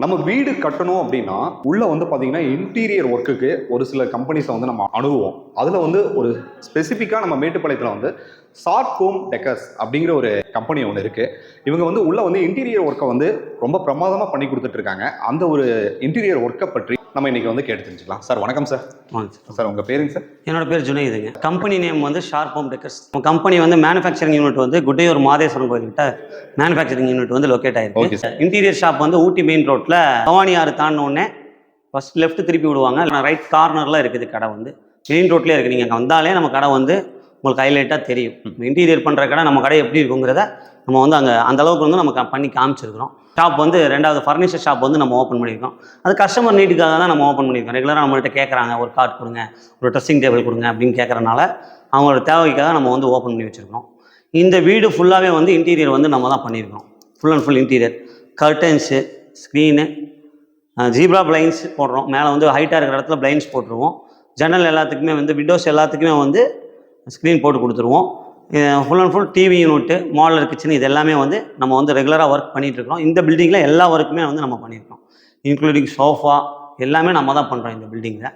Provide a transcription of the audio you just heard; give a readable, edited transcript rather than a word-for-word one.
நம்ம வீடு கட்டணும் அப்படின்னா உள்ள வந்து பாத்தீங்கன்னா இன்டீரியர் ஒர்க்குக்கு ஒரு சில கம்பெனிஸை வந்து நம்ம அணுகுவோம். அதுல வந்து ஒரு ஸ்பெசிஃபிக்கா நம்ம மேட்டுப்பாளையத்துல வந்து ஷார்ட் ஹோம் டெக்கர்ஸ் அப்படிங்கிற ஒரு கம்பெனி ஒன்று இருக்கு. இவங்க வந்து உள்ள வந்து இன்டீரியர் ஒர்க்கை வந்து ரொம்ப பிரமாதமா பண்ணி கொடுத்துட்டு இருக்காங்க. அந்த ஒரு இன்டீரியர் ஒர்க்கை பற்றி நம்ம இன்னைக்கு வந்து கேட்டு தெரிஞ்சுக்கலாம். சார் வணக்கம் சார். சார் உங்க பேருங்க சார்? என்னோட பேர் ஜுனைதுங்க. கம்பெனி நேம் வந்து ஷார்ப் ஹோம் டெக்கர்ஸ். கம்பெனி வந்து மேனுஃபேக்சரிங் யூனிட் வந்து குட்டையூர் மாதேஸ்வரன் கோயில்கிட்ட மேனுஃபேக்சரிங் யூனிட் வந்து லொக்கேட் ஆயிருக்கு. இன்டீரியர் ஷாப் வந்து ஊட்டி மெயின் ரோட்ல பவானி ஆறு தாண்டினோடனே ஃபர்ஸ்ட் லெஃப்ட் திருப்பி விடுவாங்க. ரைட் கார்னர்ல இருக்குது கடை, வந்து மெயின் ரோட்லேயே இருக்குது. நீங்கள் அங்கே வந்தாலே நம்ம கடை வந்து உங்களுக்கு ஹைலைட்டாக தெரியும். இன்டீரியர் பண்ணுற கடை நம்ம கடை எப்படி இருக்குங்கிறத நம்ம வந்து அங்கே அந்த அளவுக்கு வந்து நம்ம பண்ணி காமிச்சிருக்கிறோம். ஷாப் வந்து ரெண்டாவது ஃபர்னிச்சர் ஷாப் வந்து நம்ம ஓப்பன் பண்ணியிருக்கோம். அது கஸ்டமர் நீட்டுக்காக தான் நம்ம ஓப்பன் பண்ணியிருக்கோம். ரெகுலராக நம்மள்கிட்ட கேட்குறாங்க, ஒரு கார்ட் கொடுங்க, ஒரு ட்ரெஸ்ஸிங் டேபிள் கொடுங்க அப்படின்னு கேட்குறனால அவங்களோட தேவைக்காக நம்ம வந்து ஓப்பன் பண்ணி வச்சுருக்கோம். இந்த வீடு ஃபுல்லாகவே வந்து இன்டீரியர் வந்து நம்ம தான் பண்ணியிருக்கோம். Full and full interior, curtains, screen, zebra plains போடுறோம். மேலே வந்து ஹைட்டாக இருக்கிற இடத்துல பிளைன்ஸ் போட்டுருவோம். ஜன்னல் எல்லாத்துக்குமே வந்து விண்டோஸ் எல்லாத்துக்குமே வந்து ஸ்க்ரீன் போட்டு கொடுத்துருவோம். Full and full TV unit, modeller kitchen, இது எல்லாமே வந்து நம்ம வந்து ரெகுலராக ஒர்க் பண்ணிகிட்ருக்கோம். இந்த பில்டிங்கில் எல்லா ஒர்க்குமே வந்து நம்ம பண்ணியிருக்கோம். இன்க்ளூடிங் சோஃபா எல்லாமே நம்ம தான் பண்ணுறோம் இந்த பில்டிங்கில்.